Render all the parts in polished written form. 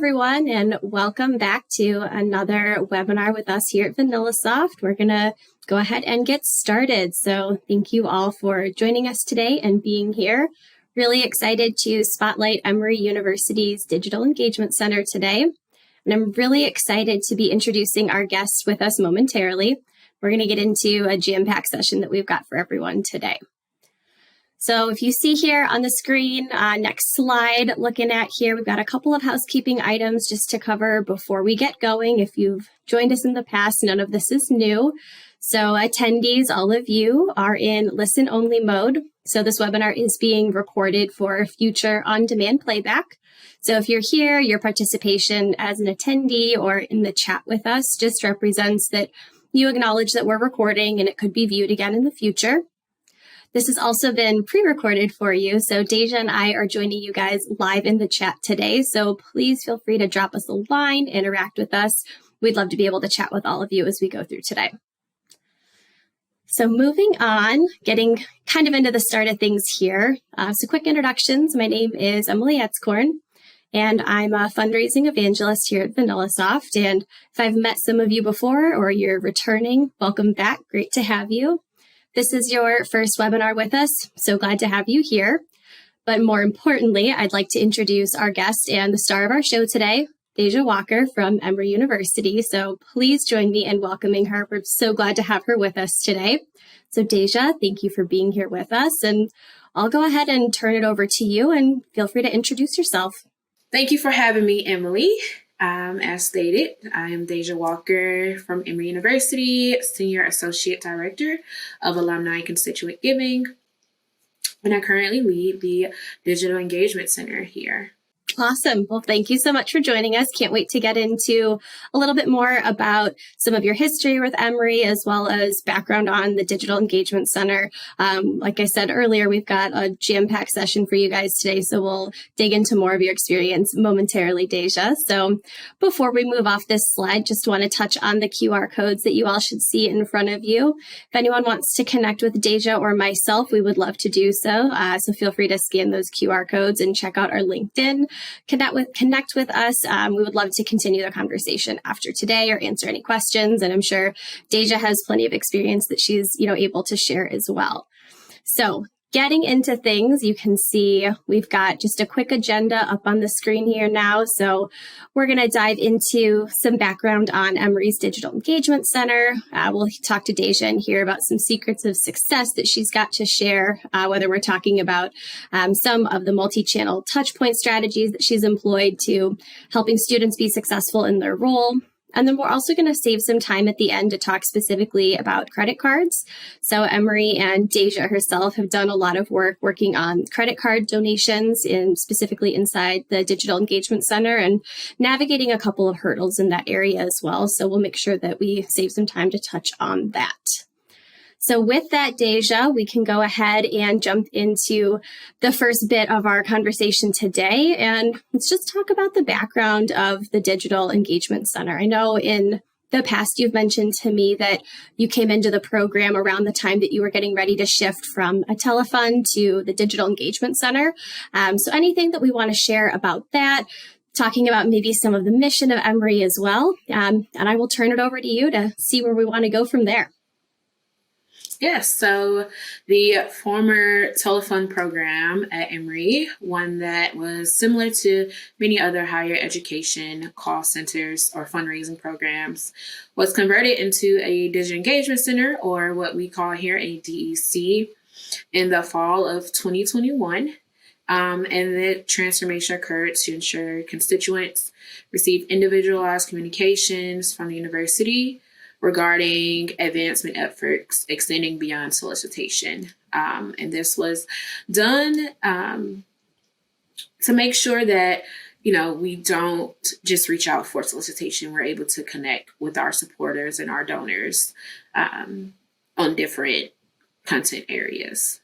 everyone, and welcome back to another webinar with us here at VanillaSoft. We're going to go ahead and get started. So thank you all for joining us today and being here. Really excited to spotlight Emory University's Digital Engagement Center today. And I'm really excited to be introducing our guest with us momentarily. We're going to get into a jam-packed session that we've got for everyone today. So if you see here on the screen, next slide, looking at here, we've got a couple of housekeeping items just to cover before we get going. If you've joined us in the past, none of this is new. So attendees, all of you are in listen-only mode. So this webinar is being recorded for future on-demand playback. So if you're here, your participation as an attendee or in the chat with us just represents that you acknowledge that we're recording and it could be viewed again in the future. This has also been pre-recorded for you, so Daijah and I are joining you guys live in the chat today, so please feel free to drop us a line, interact with us. We'd love to be able to chat with all of you as we go through today. So moving on, getting kind of into the start of things here. So quick introductions. My name is Emily Etzkorn, and I'm a fundraising evangelist here at VanillaSoft. And if I've met some of you before or you're returning, welcome back. Great to have you. This is your first webinar with us, so glad to have you here. But more importantly, I'd like to introduce our guest and the star of our show today, Daijah Walker from Emory University. So please join me in welcoming her. We're so glad to have her with us today. So Daijah, thank you for being here with us. And I'll go ahead and turn it over to you and feel free to introduce yourself. Thank you for having me, Emily. As stated, I am Daijah Walker from Emory University, Senior Associate Director of Alumni and Constituent Giving, and I currently lead the Digital Engagement Center here. Awesome. Well, thank you so much for joining us. Can't wait to get into a little bit more about some of your history with Emory, as well as background on the Digital Engagement Center. Like I said earlier, we've got a jam-packed session for you guys today, so we'll dig into more of your experience momentarily, Daijah. So before we move off this slide, just want to touch on the QR codes that you all should see in front of you. If anyone wants to connect with Daijah or myself, we would love to do so. So feel free to scan those QR codes and check out our LinkedIn. Connect with us. We would love to continue the conversation after today or answer any questions. And I'm sure Daijah has plenty of experience that she's, able to share as well. So getting into things, you can see we've got just a quick agenda up on the screen here now. So we're going to dive into some background on Emory's Digital Engagement Center. We'll talk to Daijah and hear about some secrets of success that she's got to share, whether we're talking about some of the multi-channel touchpoint strategies that she's employed to helping students be successful in their role. And then we're also going to save some time at the end to talk specifically about credit cards. So Emory and Daijah herself have done a lot of work working on credit card donations, specifically inside the Digital Engagement Center, and navigating a couple of hurdles in that area as well. So we'll make sure that we save some time to touch on that. So with that, Daijah, we can go ahead and jump into the first bit of our conversation today. And let's just talk about the background of the Digital Engagement Center. I know in the past you've mentioned to me that you came into the program around the time that you were getting ready to shift from a telefund to the Digital Engagement Center. So anything that we want to share about that, talking about maybe some of the mission of Emory as well. And I will turn it over to you to see where we want to go from there. Yes, so the former telefund program at Emory, one that was similar to many other higher education call centers or fundraising programs, was converted into a digital engagement center, or what we call here a DEC, in the fall of 2021. And the transformation occurred to ensure constituents receive individualized communications from the university regarding advancement efforts extending beyond solicitation. And this was done to make sure that, we don't just reach out for solicitation. We're able to connect with our supporters and our donors on different content areas.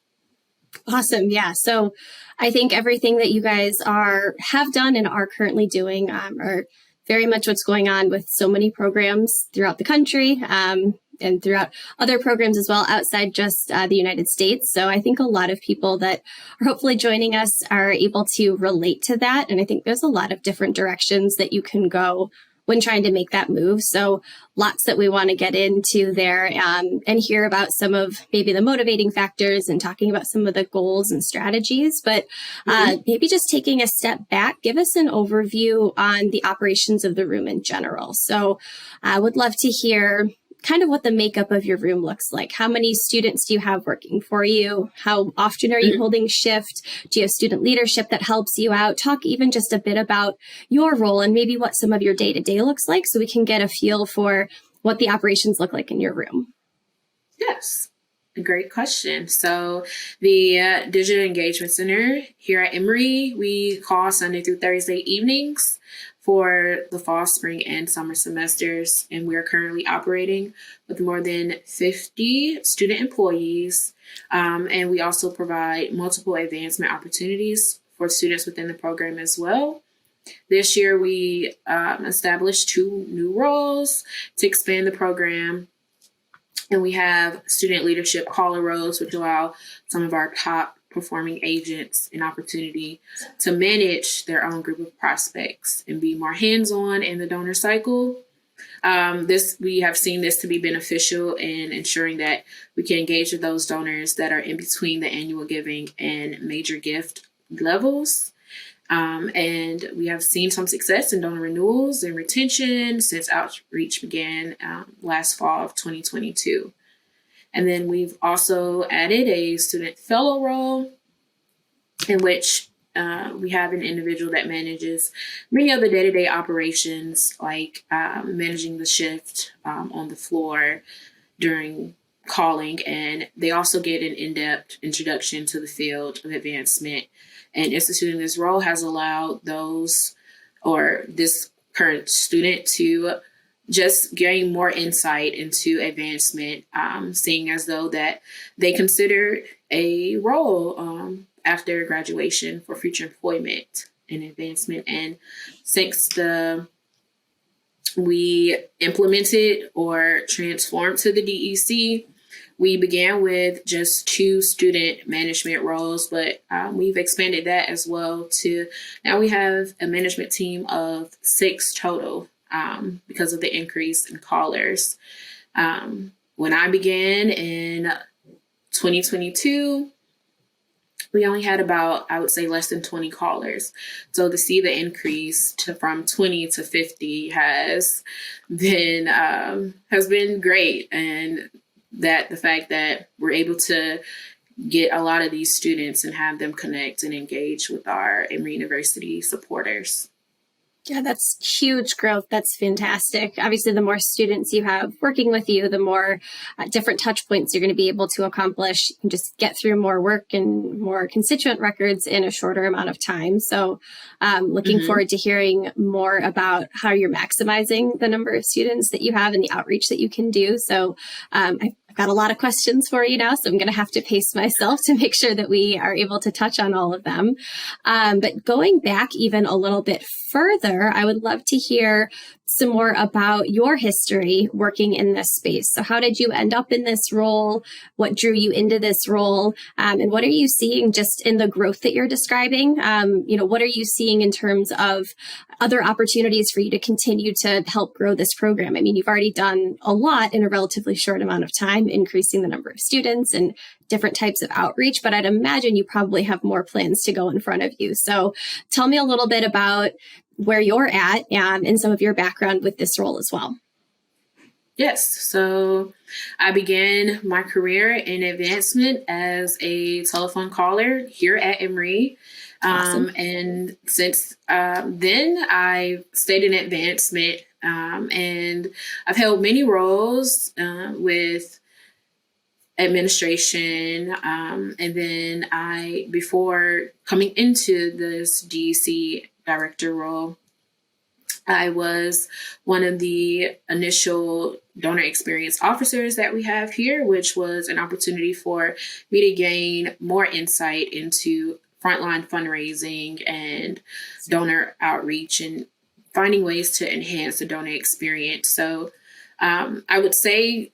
Awesome. Yeah. So I think everything that you guys have done and are currently doing are very much what's going on with so many programs throughout the country. and throughout other programs as well outside just the United States. So I think a lot of people that are hopefully joining us are able to relate to that. And I think there's a lot of different directions that you can go when trying to make that move. So lots that we want to get into there and hear about some of maybe the motivating factors and talking about some of the goals and strategies. But maybe just taking a step back, give us an overview on the operations of the room in general. So I would love to hear kind of what the makeup of your room looks like. How many students do you have working for you? How often are you holding shift? Do you have student leadership that helps you out? Talk even just a bit about your role and maybe what some of your day-to-day looks like so we can get a feel for what the operations look like in your room. Yes. Great question. So the Digital Engagement Center here at Emory, we call Sunday through Thursday evenings for the fall, spring, and summer semesters. And we are currently operating with more than 50 student employees. And we also provide multiple advancement opportunities for students within the program as well. This year, we established 2 new roles to expand the program. And we have student leadership caller roles, which allow some of our top performing agents an opportunity to manage their own group of prospects and be more hands-on in the donor cycle. We have seen this to be beneficial in ensuring that we can engage with those donors that are in between the annual giving and major gift levels. And we have seen some success in donor renewals and retention since outreach began last fall of 2022. And then we've also added a student fellow role in which we have an individual that manages many of the day-to-day operations, like managing the shift on the floor during calling. And they also get an in-depth introduction to the field of advancement. And instituting this role has allowed this current student to just gain more insight into advancement, seeing as though that they consider a role after graduation for future employment and advancement. And since we implemented or transformed to the DEC, we began with just 2 student management roles, but we've expanded that as well to now we have a management team of 6 total because of the increase in callers. When I began in 2022, we only had about, I would say, less than 20 callers. So to see the increase from 20 to 50 has been great. And that the fact that we're able to get a lot of these students and have them connect and engage with our Emory University supporters. Yeah, that's huge growth. That's fantastic. Obviously, the more students you have working with you, the more different touch points you're going to be able to accomplish. You can just get through more work and more constituent records in a shorter amount of time. So looking forward to hearing more about how you're maximizing the number of students that you have and the outreach that you can do. So I've got a lot of questions for you now, so I'm going to have to pace myself to make sure that we are able to touch on all of them. But going back even a little bit further, I would love to hear some more about your history working in this space. So how did you end up in this role? What drew you into this role? And what are you seeing just in the growth that you're describing? What are you seeing in terms of other opportunities for you to continue to help grow this program? I mean, you've already done a lot in a relatively short amount of time, increasing the number of students and different types of outreach, but I'd imagine you probably have more plans to go in front of you. So tell me a little bit about where you're at and some of your background with this role as well. Yes. So I began my career in advancement as a telephone caller here at Emory. Awesome. And since then, I stayed in advancement and I've held many roles with administration. And then before coming into this DEC director role, I was one of the initial donor experience officers that we have here, which was an opportunity for me to gain more insight into frontline fundraising and donor outreach and finding ways to enhance the donor experience. So I would say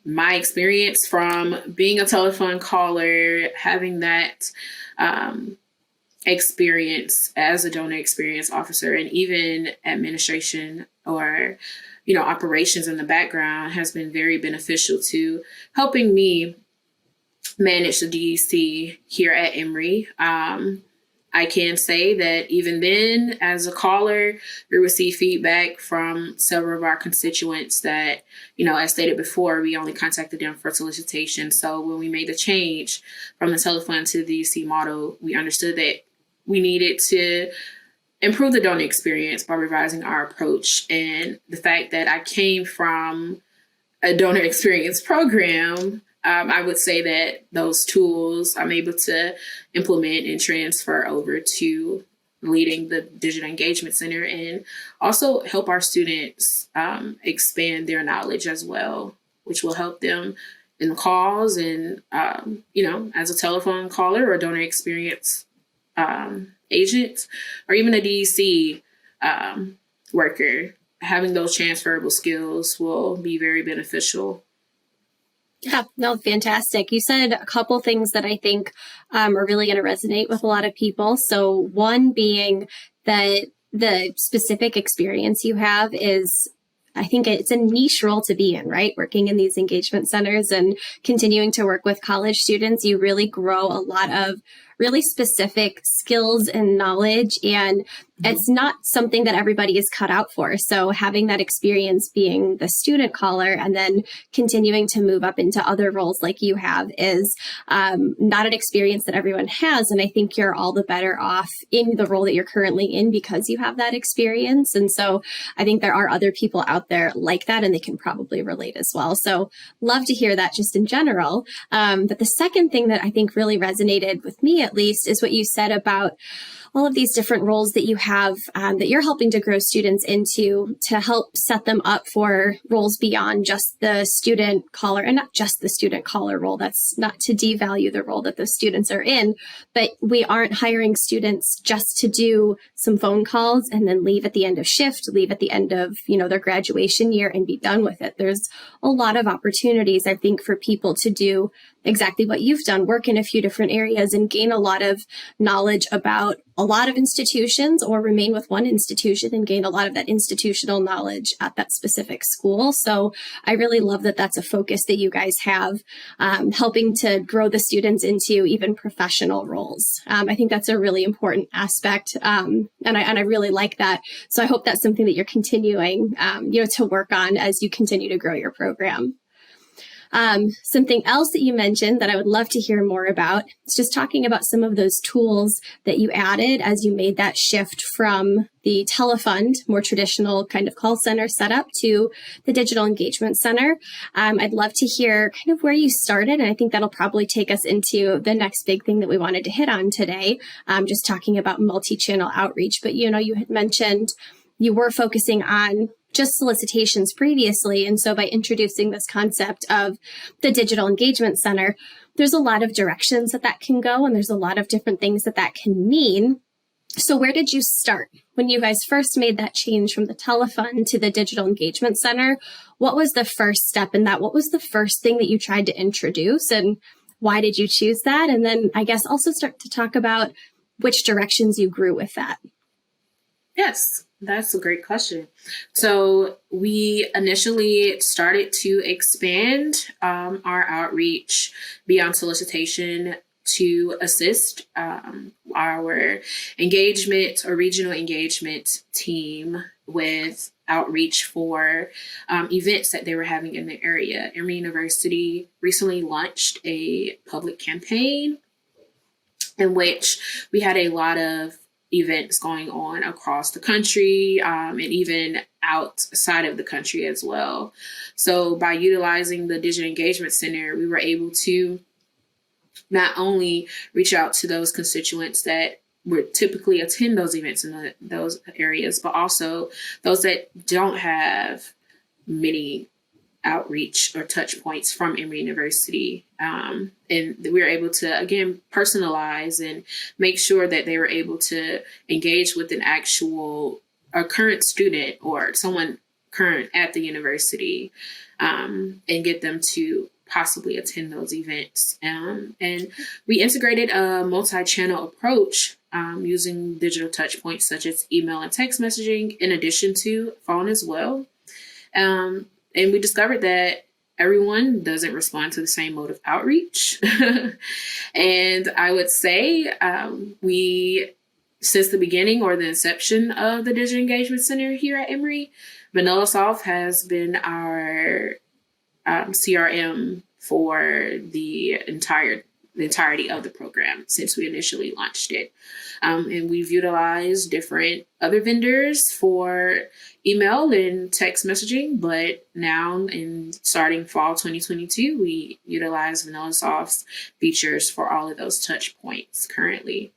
my experience from being a telephone caller, having that experience as a donor experience officer, and even administration or, operations in the background has been very beneficial to helping me manage the DEC here at Emory. I can say that even then, as a caller, we received feedback from several of our constituents that, as stated before, we only contacted them for solicitation. So when we made the change from the telephone to the DEC model, we understood that we needed to improve the donor experience by revising our approach. And the fact that I came from a donor experience program, I would say that those tools I'm able to implement and transfer over to leading the Digital Engagement Center, and also help our students expand their knowledge as well, which will help them in calls and, as a telephone caller or donor experience agent, or even a DEC worker. Having those transferable skills will be very beneficial. Yeah, no, fantastic. You said a couple things that I think are really going to resonate with a lot of people. So one being that the specific experience you have is, I think it's a niche role to be in, right? Working in these engagement centers and continuing to work with college students, you really grow a lot of really specific skills and knowledge, and it's not something that everybody is cut out for. So having that experience being the student caller and then continuing to move up into other roles like you have is not an experience that everyone has. And I think you're all the better off in the role that you're currently in because you have that experience. And so I think there are other people out there like that, and they can probably relate as well. So love to hear that just in general. But the second thing that I think really resonated with me, at least, is what you said about all of these different roles that you have that you're helping to grow students into to help set them up for roles beyond just the student caller, and not just the student caller role. That's not to devalue the role that the students are in, but we aren't hiring students just to do some phone calls and then leave at the end of shift, leave at the end of, their graduation year and be done with it. There's a lot of opportunities, I think, for people to do exactly what you've done, work in a few different areas and gain a lot of knowledge about a lot of institutions, or remain with one institution and gain a lot of that institutional knowledge at that specific school. So I really love that that's a focus that you guys have, helping to grow the students into even professional roles. I think that's a really important aspect. And I really like that. So I hope that's something that you're continuing, to work on as you continue to grow your program. Something else that you mentioned that I would love to hear more about is just talking about some of those tools that you added as you made that shift from the telefund, more traditional kind of call center setup, to the Digital Engagement Center. I'd love to hear kind of where you started, and I think that'll probably take us into the next big thing that we wanted to hit on today, just talking about multi-channel outreach. But, you had mentioned you were focusing on just solicitations previously. And so by introducing this concept of the Digital Engagement Center, there's a lot of directions that can go, and there's a lot of different things that can mean. So where did you start when you guys first made that change from the telefund to the Digital Engagement Center? What was the first step in that? What was the first thing that you tried to introduce, and why did you choose that? And then I guess also start to talk about which directions you grew with that. Yes, that's a great question. So we initially started to expand our outreach beyond solicitation to assist our engagement or regional engagement team with outreach for events that they were having in the area. Emory University recently launched a public campaign in which we had a lot of events going on across the country and even outside of the country as well. So by utilizing the Digital Engagement Center, we were able to not only reach out to those constituents that would typically attend those events in those areas, but also those that don't have many outreach or touch points from Emory University. And we were able to, again, personalize and make sure that they were able to engage with an actual, a current student or someone current at the university, and get them to possibly attend those events. And we integrated a multi-channel approach using digital touchpoints such as email and text messaging, in addition to phone as well. And we discovered that everyone doesn't respond to the same mode of outreach. And I would say we, since the beginning or the inception of the Digital Engagement Center here at Emory, VanillaSoft has been our CRM for the entirety of the program since we initially launched it. And we've utilized different other vendors for email and text messaging, but now in starting fall 2022, we utilize VanillaSoft's features for all of those touch points currently.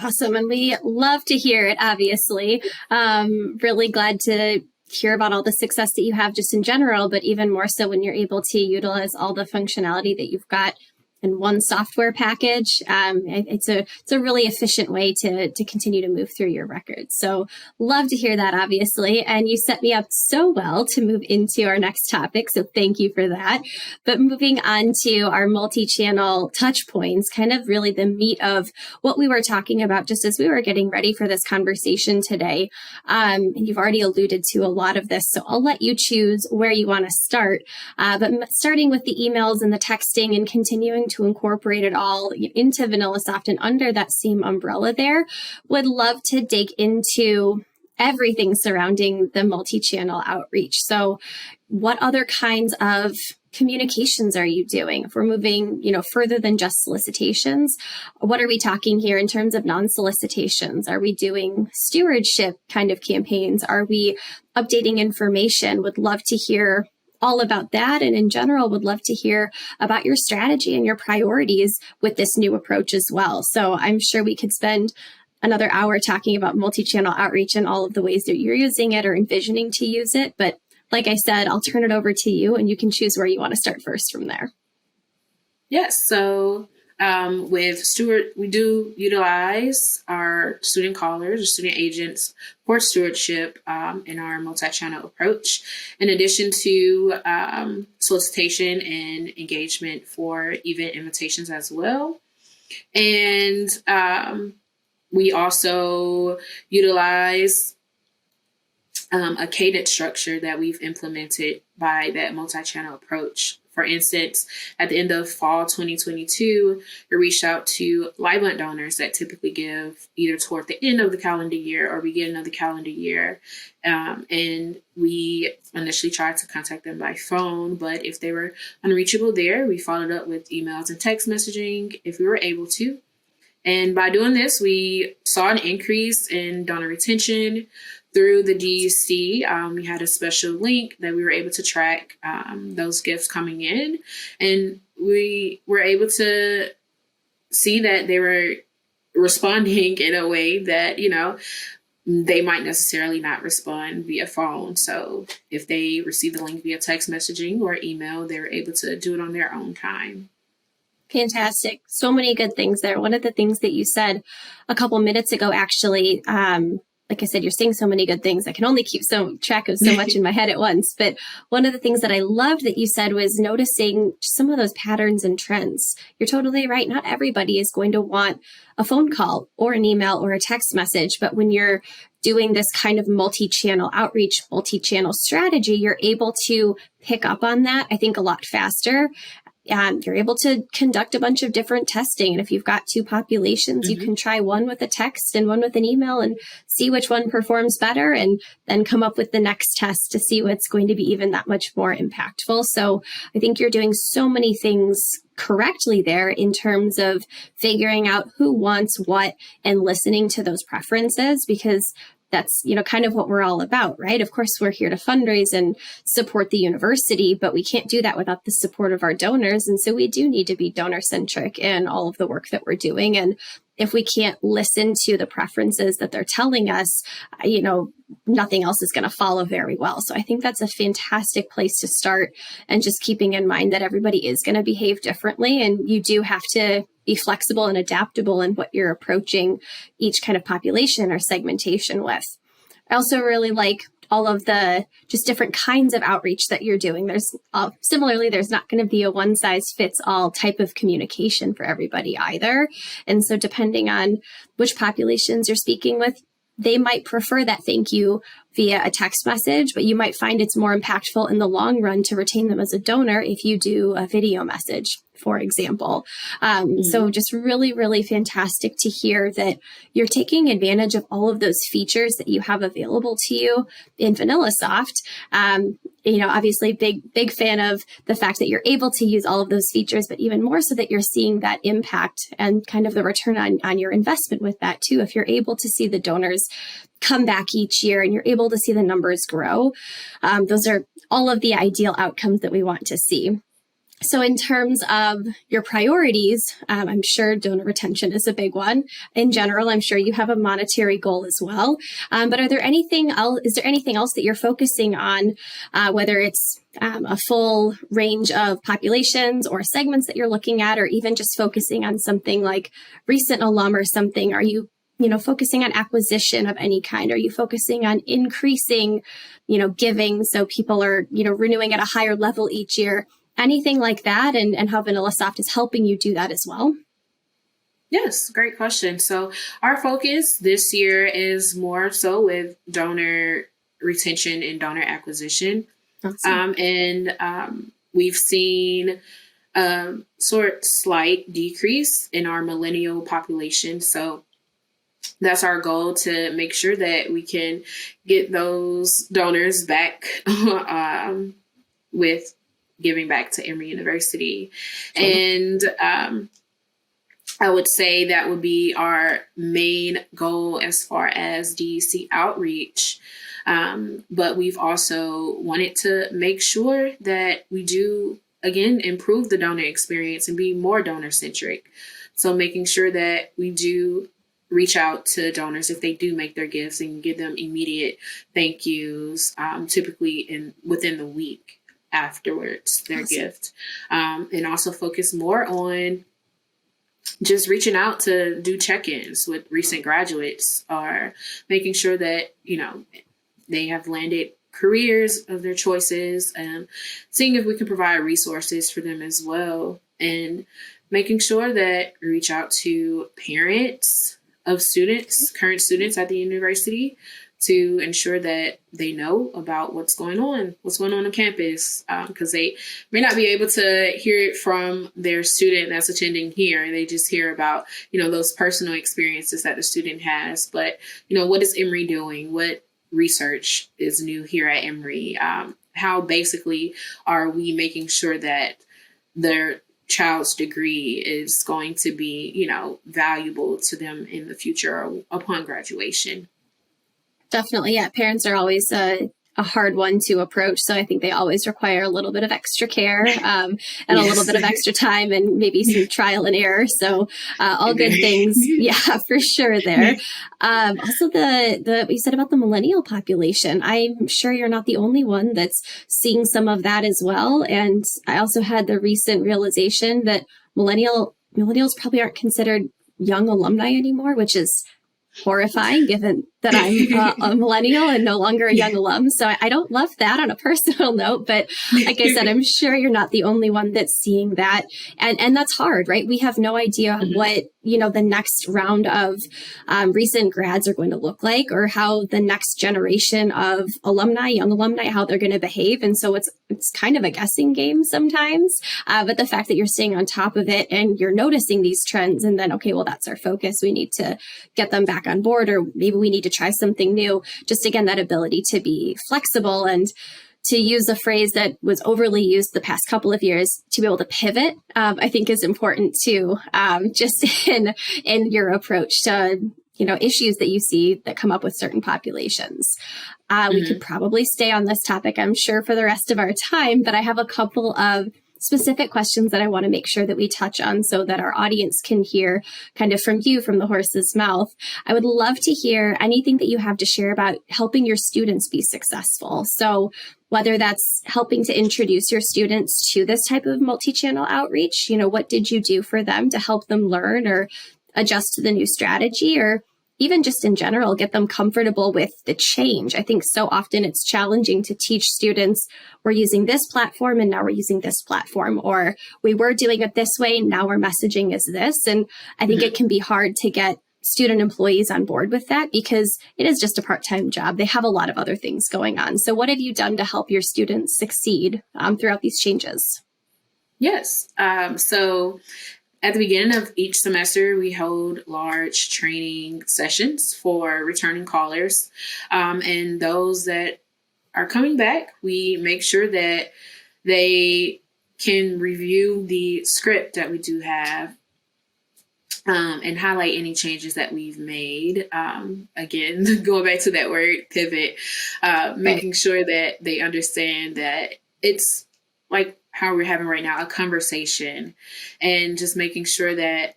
Awesome. And we love to hear it, obviously. Really glad to hear about all the success that you have just in general, but even more so when you're able to utilize all the functionality that you've got in one software package. It's a really efficient way to continue to move through your records. So love to hear that, obviously. And you set me up so well to move into our next topic. So thank you for that. But moving on to our multi-channel touch points, kind of really the meat of what we were talking about just as we were getting ready for this conversation today. And you've already alluded to a lot of this, so I'll let you choose where you want to start. But starting with the emails and the texting and continuing to incorporate it all into VanillaSoft and under that same umbrella there, would love to dig into everything surrounding the multi-channel outreach. So what other kinds of communications are you doing? If we're moving, further than just solicitations, what are we talking here in terms of non-solicitations? Are we doing stewardship kind of campaigns? Are we updating information? Would love to hear all about that. And in general, would love to hear about your strategy and your priorities with this new approach as well. So I'm sure we could spend another hour talking about multi-channel outreach and all of the ways that you're using it or envisioning to use it. But like I said, I'll turn it over to you and you can choose where you want to start first from there. Yes. So with Steward, we do utilize our student callers or student agents for stewardship in our multi-channel approach, in addition to solicitation and engagement for event invitations as well. And we also utilize a cadence structure that we've implemented by that multi-channel approach. For instance, at the end of fall 2022, we reached out to live donors that typically give either toward the end of the calendar year or beginning of the calendar year. And we initially tried to contact them by phone, but if they were unreachable there, we followed up with emails and text messaging if we were able to. And by doing this, we saw an increase in donor retention. Through the DUC, we had a special link that we were able to track those gifts coming in. And we were able to see that they were responding in a way that, they might necessarily not respond via phone. So if they receive the link via text messaging or email, they were able to do it on their own time. Fantastic. So many good things there. One of the things that you said a couple minutes ago, actually, like I said, you're saying so many good things. I can only keep track of so much in my head at once. But one of the things that I loved that you said was noticing some of those patterns and trends. You're totally right. Not everybody is going to want a phone call or an email or a text message. But when you're doing this kind of multi-channel outreach, multi-channel strategy, you're able to pick up on that, I think, a lot faster. You're able to conduct a bunch of different testing. And if you've got two populations, you can try one with a text and one with an email and see which one performs better, and then come up with the next test to see what's going to be even that much more impactful. So I think you're doing so many things correctly there in terms of figuring out who wants what and listening to those preferences, because that's, kind of what we're all about, right? Of course, we're here to fundraise and support the university, but we can't do that without the support of our donors. And so we do need to be donor-centric in all of the work that we're doing. And if we can't listen to the preferences that they're telling us, nothing else is going to follow very well. So I think that's a fantastic place to start, and just keeping in mind that everybody is going to behave differently, and you do have to be flexible and adaptable in what you're approaching each kind of population or segmentation with. I also really like all of the just different kinds of outreach that you're doing. There's similarly, there's not going to be a one size fits all type of communication for everybody either. And so depending on which populations you're speaking with, they might prefer that thank you via a text message, but you might find it's more impactful in the long run to retain them as a donor if you do a video message, for example. So just really, really fantastic to hear that you're taking advantage of all of those features that you have available to you in VanillaSoft. Obviously big fan of the fact that you're able to use all of those features, but even more so that you're seeing that impact and kind of the return on your investment with that too. If you're able to see the donors come back each year and you're able to see the numbers grow, those are all of the ideal outcomes that we want to see. So in terms of your priorities, I'm sure donor retention is a big one. In general, I'm sure you have a monetary goal as well. But is there anything else that you're focusing on, whether it's a full range of populations or segments that you're looking at, or even just focusing on something like recent alum or something? Are you focusing on acquisition of any kind? Are you focusing on increasing, giving so people are, renewing at a higher level each year? Anything like that, and how VanillaSoft is helping you do that as well? Yes, great question. So our focus this year is more so with donor retention and donor acquisition. Awesome. We've seen a slight decrease in our millennial population. So that's our goal, to make sure that we can get those donors back with giving back to Emory University. And I would say that would be our main goal as far as DEC outreach. But we've also wanted to make sure that we do, again, improve the donor experience and be more donor centric. So making sure that we do reach out to donors if they do make their gifts and give them immediate thank yous, typically within the week afterwards, their gift, and also focus more on just reaching out to do check-ins with recent graduates, or making sure that, they have landed careers of their choices, and seeing if we can provide resources for them as well, and making sure that we reach out to parents of students, current students at the university, to ensure that they know about what's going on campus, because they may not be able to hear it from their student that's attending here. They just hear about, those personal experiences that the student has. But, what is Emory doing? What research is new here at Emory? How basically are we making sure that their child's degree is going to be, valuable to them in the future or upon graduation? Definitely. Yeah. Parents are always a hard one to approach. So I think they always require a little bit of extra care, and a little bit of extra time, and maybe some trial and error. So all good things. Yeah, for sure there. Also what you said about the millennial population, I'm sure you're not the only one that's seeing some of that as well. And I also had the recent realization that millennials probably aren't considered young alumni anymore, which is horrifying given that I'm a millennial and no longer a young alum. So I don't love that on a personal note, but like I said, I'm sure you're not the only one that's seeing that. And that's hard, right? We have no idea what, the next round of recent grads are going to look like, or how the next generation of young alumni, how they're going to behave. And so it's kind of a guessing game sometimes. But the fact that you're staying on top of it and you're noticing these trends, and then, okay, well, that's our focus. We need to get them back on board, or maybe we need to try something new. Just again, that ability to be flexible, and to use a phrase that was overly used the past couple of years, to be able to pivot, I think is important too, just in your approach to, issues that you see that come up with certain populations. We could probably stay on this topic, I'm sure, for the rest of our time, but I have a couple of specific questions that I want to make sure that we touch on so that our audience can hear kind of from the horse's mouth. I would love to hear anything that you have to share about helping your students be successful. So whether that's helping to introduce your students to this type of multi-channel outreach, what did you do for them to help them learn or adjust to the new strategy? Or even just in general, get them comfortable with the change. I think so often it's challenging to teach students, we're using this platform and now we're using this platform, or we were doing it this way, now our messaging is this. And I think it can be hard to get student employees on board with that because it is just a part-time job. They have a lot of other things going on. So what have you done to help your students succeed throughout these changes? Yes. So at the beginning of each semester, we hold large training sessions for returning callers. And those that are coming back, we make sure that they can review the script that we do have and highlight any changes that we've made. Again, going back to that word pivot, making sure that they understand that it's like how we're having right now, a conversation, and just making sure that,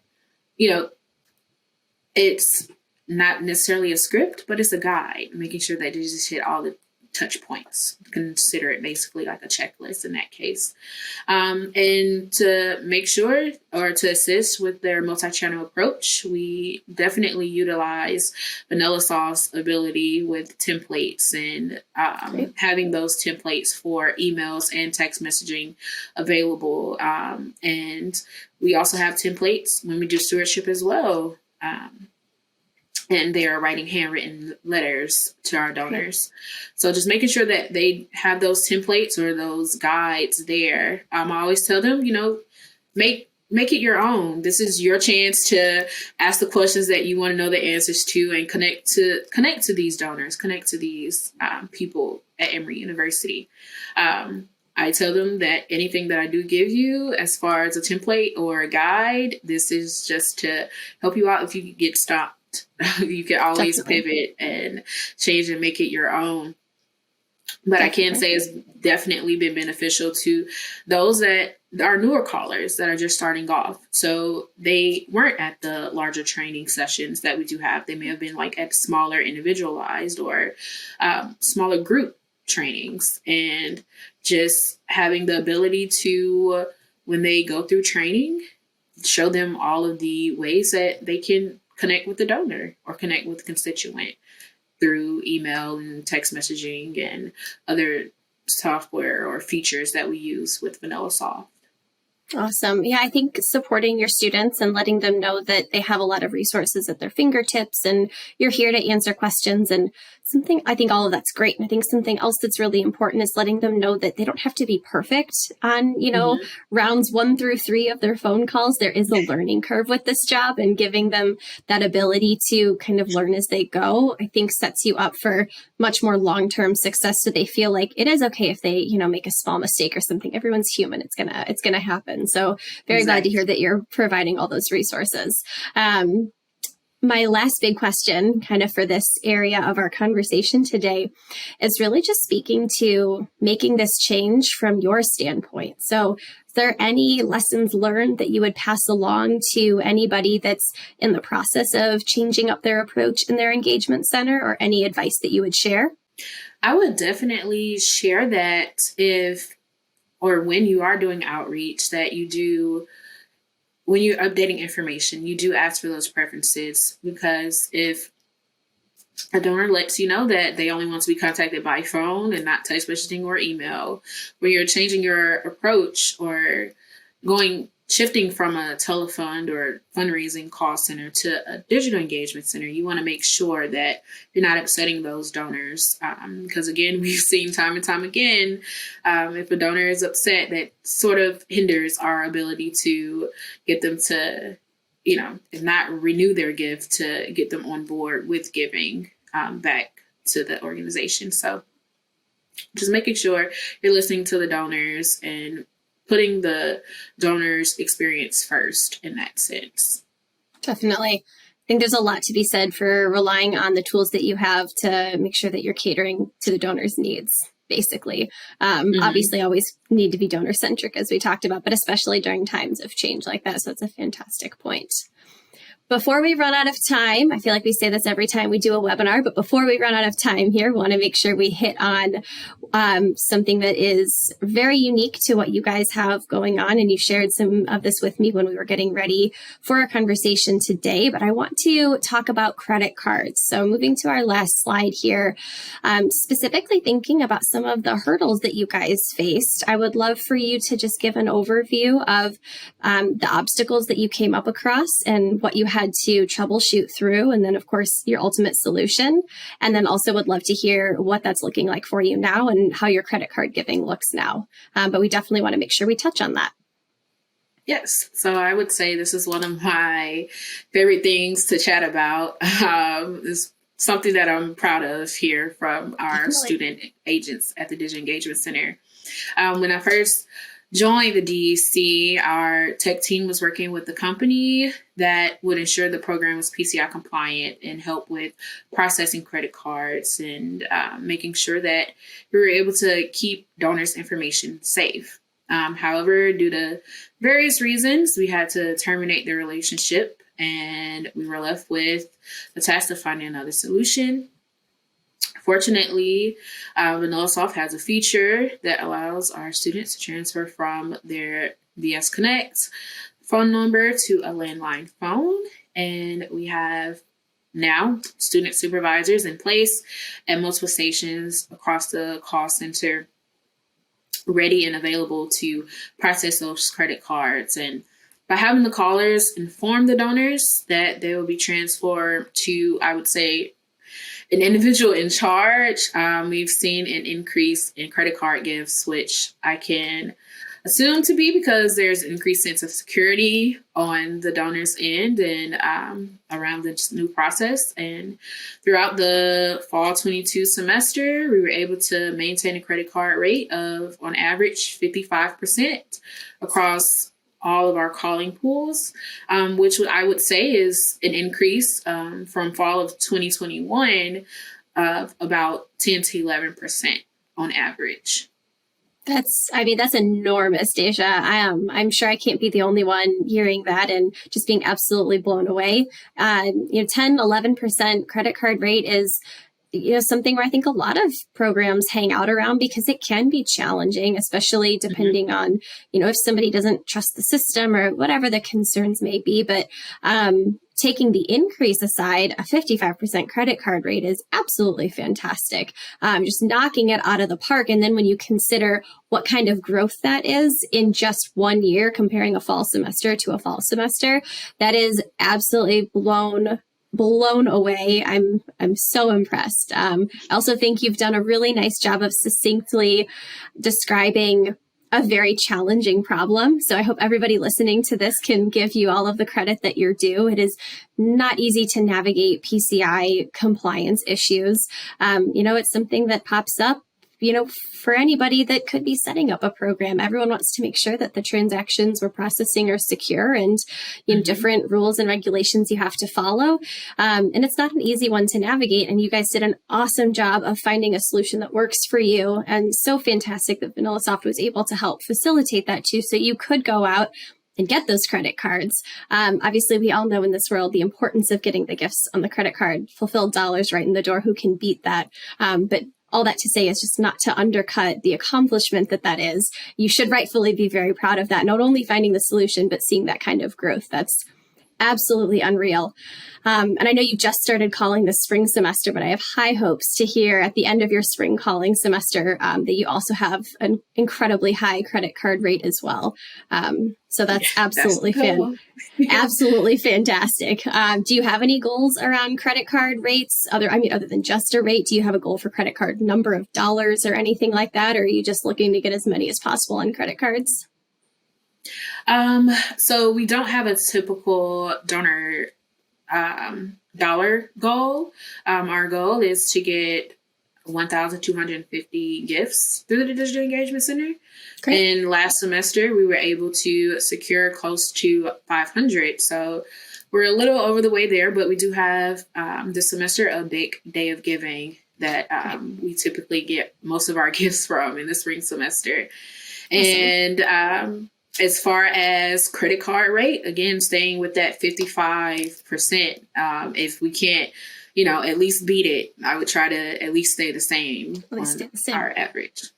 it's not necessarily a script, but it's a guide, making sure that they just hit all the touch points. Consider it basically like a checklist in that case. And to make sure or to assist with their multi-channel approach, we definitely utilize VanillaSoft's ability with templates and having those templates for emails and text messaging available. And we also have templates when we do stewardship as well. And they are writing handwritten letters to our donors. So just making sure that they have those templates or those guides there. I always tell them, make it your own. This is your chance to ask the questions that you want to know the answers to, and connect to these donors, connect to these people at Emory University. I tell them that anything that I do give you as far as a template or a guide, this is just to help you out if you get stopped. You can always pivot and change and make it your own. But I can say it's definitely been beneficial to those that are newer callers that are just starting off. So they weren't at the larger training sessions that we do have. They may have been like at smaller individualized or smaller group trainings, and just having the ability to, when they go through training, show them all of the ways that they can connect with the donor or connect with the constituent through email and text messaging and other software or features that we use with VanillaSoft. Awesome. Yeah, I think supporting your students and letting them know that they have a lot of resources at their fingertips and you're here to answer questions and I think all of that's great. And I think something else that's really important is letting them know that they don't have to be perfect on, rounds 1 through 3 of their phone calls. There is a learning curve with this job, and giving them that ability to kind of learn as they go, I think sets you up for much more long-term success. So they feel like it is okay if they, make a small mistake or something. Everyone's human. It's going to happen. So very glad to hear that you're providing all those resources. My last big question kind of for this area of our conversation today is really just speaking to making this change from your standpoint. So is there any lessons learned that you would pass along to anybody that's in the process of changing up their approach in their engagement center, or any advice that you would share? I would definitely share that when you are doing outreach, that when you're updating information, you do ask for those preferences, because if a donor lets you know that they only want to be contacted by phone and not text messaging or email, when you're changing your approach or shifting from a telefund or fundraising call center to a digital engagement center, you want to make sure that you're not upsetting those donors. Because again, we've seen time and time again, if a donor is upset, that sort of hinders our ability to get them to, if not renew their gift, to get them on board with giving back to the organization. So just making sure you're listening to the donors and putting the donor's experience first in that sense. Definitely. I think there's a lot to be said for relying on the tools that you have to make sure that you're catering to the donor's needs, basically. Obviously, always need to be donor-centric, as we talked about, but especially during times of change like that. So it's a fantastic point. Before we run out of time, I feel like we say this every time we do a webinar, but before we run out of time here, we want to make sure we hit on something that is very unique to what you guys have going on. And you shared some of this with me when we were getting ready for our conversation today, but I want to talk about credit cards. So moving to our last slide here, specifically thinking about some of the hurdles that you guys faced, I would love for you to just give an overview of the obstacles that you came up across and what you had to troubleshoot through, and then of course your ultimate solution. And then also would love to hear what that's looking like for you now and how your credit card giving looks now. But we definitely want to make sure we touch on that. Yes. So I would say this is one of my favorite things to chat about. It's something that I'm proud of here from our student agents at the Daijah Engagement Center. When I first joined the DEC, our tech team was working with the company that would ensure the program was PCI compliant and help with processing credit cards and making sure that we were able to keep donors' information safe. However, due to various reasons, we had to terminate the relationship and we were left with the task of finding another solution. Fortunately, VanillaSoft has a feature that allows our students to transfer from their VS Connect phone number to a landline phone. And we have now student supervisors in place at multiple stations across the call center, ready and available to process those credit cards. And by having the callers inform the donors that they will be transferred to, I would say, an individual in charge, we've seen an increase in credit card gifts, which I can assume to be because there's an increased sense of security on the donor's end and around this new process. And throughout the fall 22 semester, we were able to maintain a credit card rate of, on average, 55% across all of our calling pools, which I would say is an increase from fall of 2021 of about 10 to 11% on average. That's enormous, Daijah. I'm sure I can't be the only one hearing that and just being absolutely blown away. 10, 11% credit card rate is something where I think a lot of programs hang out around because it can be challenging, especially depending on, if somebody doesn't trust the system or whatever the concerns may be. But taking the increase aside, a 55% credit card rate is absolutely fantastic. Just knocking it out of the park. And then when you consider what kind of growth that is in just 1 year, comparing a fall semester to a fall semester, that is absolutely blown away. I'm so impressed. I also think you've done a really nice job of succinctly describing a very challenging problem. So I hope everybody listening to this can give you all of the credit that you're due. It is not easy to navigate PCI compliance issues. It's something that pops up for anybody that could be setting up a program. Everyone wants to make sure that the transactions we're processing are secure and, different rules and regulations you have to follow. And it's not an easy one to navigate. And you guys did an awesome job of finding a solution that works for you. And so fantastic that VanillaSoft was able to help facilitate that too. So you could go out and get those credit cards. Obviously, we all know in this world the importance of getting the gifts on the credit card, fulfilled dollars right in the door. Who can beat that? But all that to say is just not to undercut the accomplishment that is. You should rightfully be very proud of that, not only finding the solution, but seeing that kind of growth. That's absolutely unreal. And I know you just started calling this spring semester, but I have high hopes to hear at the end of your spring calling semester that you also have an incredibly high credit card rate as well. So that's absolutely absolutely fantastic. Do you have any goals around credit card rates? Other than just a rate, do you have a goal for credit card number of dollars or anything like that? Or are you just looking to get as many as possible on credit cards? So we don't have a typical donor dollar goal. Our goal is to get 1,250 gifts through the Digital Engagement Center. Great. And last semester, we were able to secure close to 500. So we're a little over the way there, but we do have this semester a big day of giving that we typically get most of our gifts from in the spring semester. Awesome. And As far as credit card rate, again, staying with that 55%. If we can't, at least beat it, I would try to at least stay the same on our average.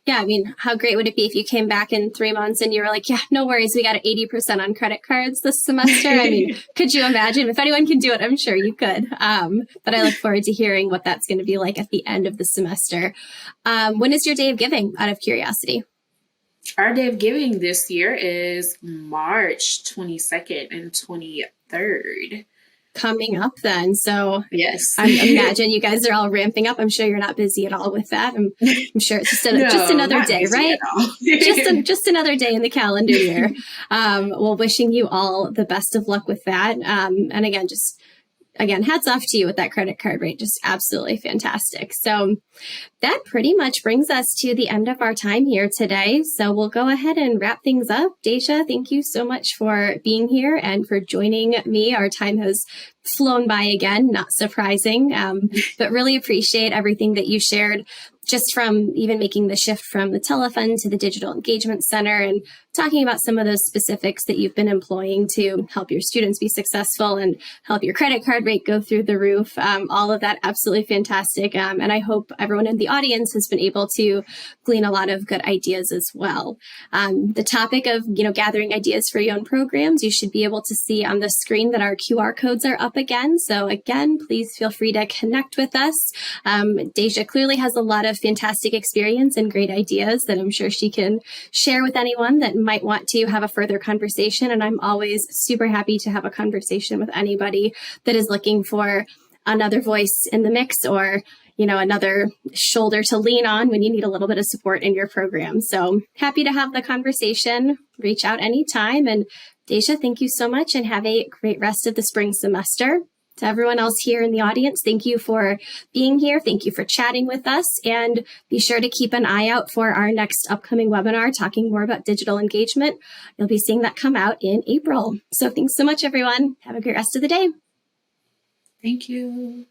Yeah, I mean, how great would it be if you came back in 3 months and you were like, yeah, no worries, we got 80% on credit cards this semester? I mean, could you imagine? If anyone can do it, I'm sure you could. But I look forward to hearing what that's going to be like at the end of the semester. When is your day of giving, out of curiosity? Our day of giving this year is March 22nd and 23rd. Coming up then. So yes, I imagine you guys are all ramping up. I'm sure you're not busy at all with that. I'm sure it's just another day, right? just another day in the calendar year. Well, wishing you all the best of luck with that. And again, hats off to you with that credit card rate. Just absolutely fantastic. So that pretty much brings us to the end of our time here today. So we'll go ahead and wrap things up. Daijah, thank you so much for being here and for joining me. Our time has flown by again, not surprising, but really appreciate everything that you shared, just from even making the shift from the telefund to the Digital Engagement Center and talking about some of those specifics that you've been employing to help your students be successful and help your credit card rate go through the roof. All of that absolutely fantastic. And I hope everyone in the audience has been able to glean a lot of good ideas as well. The topic of, gathering ideas for your own programs, you should be able to see on the screen that our QR codes are up again. So again, please feel free to connect with us. Daijah clearly has a lot of fantastic experience and great ideas that I'm sure she can share with anyone that might want to have a further conversation. And I'm always super happy to have a conversation with anybody that is looking for another voice in the mix or, another shoulder to lean on when you need a little bit of support in your program. So happy to have the conversation. Reach out anytime. And Daijah, thank you so much and have a great rest of the spring semester. To everyone else here in the audience, thank you for being here. Thank you for chatting with us. And be sure to keep an eye out for our next upcoming webinar talking more about digital engagement. You'll be seeing that come out in April. So thanks so much, everyone. Have a great rest of the day. Thank you.